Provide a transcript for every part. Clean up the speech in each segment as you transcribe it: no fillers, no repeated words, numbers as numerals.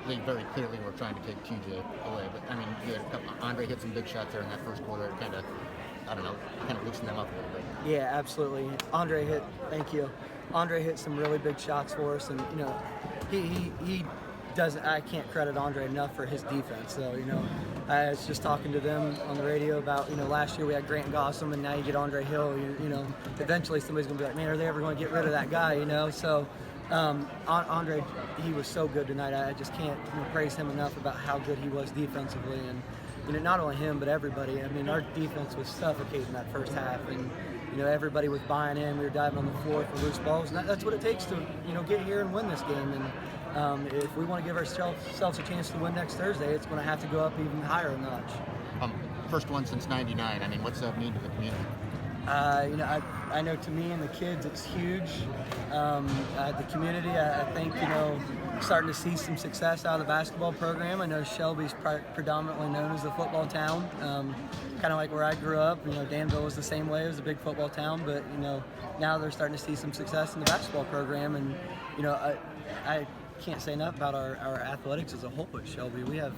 they very clearly were trying to take TJ away. But I mean, you had a couple, Andre hit some big shots there in that first quarter. It kind of, I don't know, kind of loosened them up a little bit. Yeah, absolutely. Thank you. Andre hit some really big shots for us, and he doesn't. I can't credit Andre enough for his defense. So I was just talking to them on the radio about last year we had Grant Gossam, and now you get Andre Hill. Eventually somebody's gonna be like, man, are they ever going to get rid of that guy? So. Andre, he was so good tonight. I just can't praise him enough about how good he was defensively, and not only him but everybody. I mean, our defense was suffocating that first half, and everybody was buying in. We were diving on the floor for loose balls, and that's what it takes to get here and win this game. And if we want to give ourselves a chance to win next Thursday, it's going to have to go up even higher a notch. First one since '99. I mean, what's that mean to the community? I know to me and the kids it's huge. The community, I think, starting to see some success out of the basketball program. I know Shelby's predominantly known as a football town, kind of like where I grew up. Danville was the same way. It was a big football town, but, now they're starting to see some success in the basketball program. And, I can't say enough about our athletics as a whole at Shelby. We have,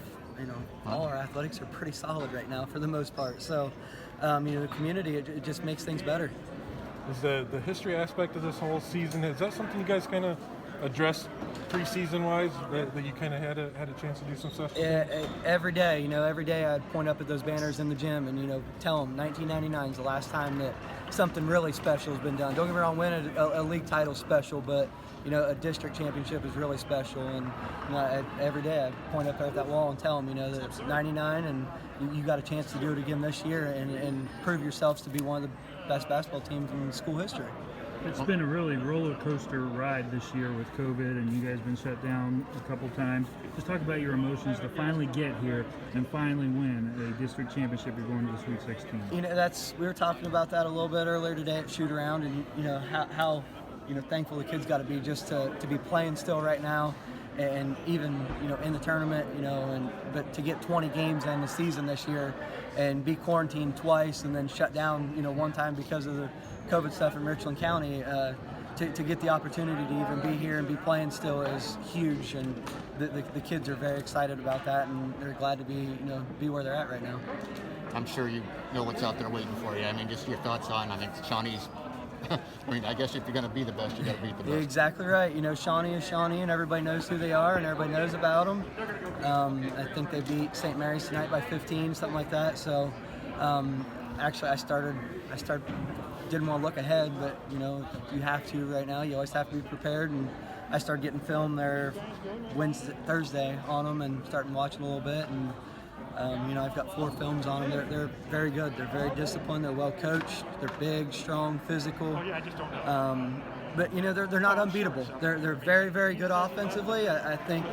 all our athletics are pretty solid right now for the most part. So, the community, it just makes things better. Is the history aspect of this whole season, is that something you guys kind of addressed preseason wise, that you kind of had a chance to do some stuff? Yeah, every day, every day I'd point up at those banners in the gym and, tell them 1999 is the last time that something really special has been done. Don't get me wrong, winning a league title is special, but a district championship is really special. And every day I point up there at that wall and tell them, that it's 99 and you got a chance to do it again this year and prove yourselves to be one of the best basketball teams in school history. It's been a really roller coaster ride this year with COVID, and you guys been shut down a couple times. Just talk about your emotions to finally get here and finally win a district championship. You're going to the Sweet 16. We were talking about that a little bit earlier today at shoot around, and how thankful the kids got to be just to be playing still right now, and even in the tournament, but to get 20 games in the season this year and be quarantined twice and then shut down one time because of the COVID stuff in Richland County, to get the opportunity to even be here and be playing still is huge, and the kids are very excited about that, and they're glad to be where they're at right now. I'm sure you know what's out there waiting for you. I mean, just your thoughts on, Shawnee's. I guess if you're going to be the best, you got to beat the best. You're exactly right. Shawnee is Shawnee, and everybody knows who they are, and everybody knows about them. I think they beat St. Mary's tonight by 15, something like that. So, actually, I didn't want to look ahead, but you have to right now. You always have to be prepared, and I started getting film there Thursday on them, and starting watching a little bit, and I've got 4 films on them. They're very good. They're very disciplined. They're well coached. They're big, strong, physical. But they're not unbeatable. They're very, very good offensively. I think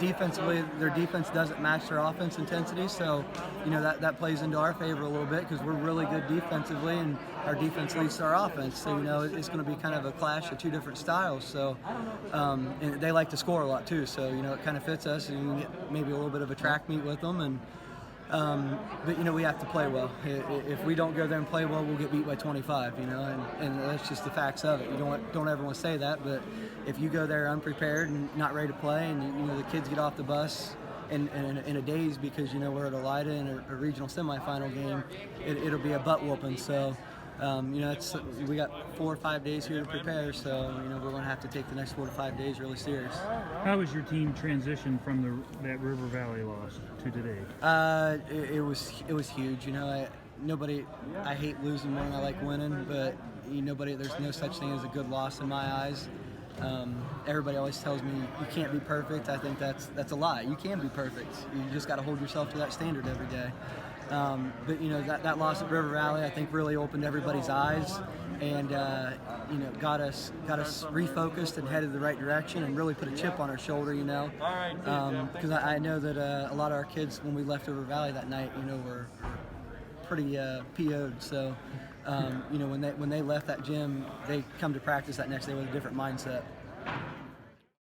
defensively their defense doesn't match their offense intensity. So that plays into our favor a little bit because we're really good defensively and our defense leads to our offense. So it's going to be kind of a clash of 2 different styles. So and they like to score a lot too. So it kind of fits us, and you can get maybe a little bit of a track meet with them. And but we have to play well. If we don't go there and play well, we'll get beat by 25. And that's just the facts of it. You don't ever want to say that, but if you go there unprepared and not ready to play, and the kids get off the bus in a daze because we're at Elida in a regional semifinal game, it'll be a butt whooping. So. We got 4 or 5 days here to prepare, so we're going to have to take the next 4 to 5 days really serious. How was your team transition from that River Valley loss to today? It was huge. I hate losing more than I like winning, but there's no such thing as a good loss in my eyes. Everybody always tells me you can't be perfect. I think that's a lie. You can be perfect. You just got to hold yourself to that standard every day. But that loss at River Valley, I think, really opened everybody's eyes and got us refocused and headed the right direction and really put a chip on our shoulder. Because I know that a lot of our kids when we left River Valley that night, were pretty PO'd. So when they left that gym, they come to practice that next day with a different mindset.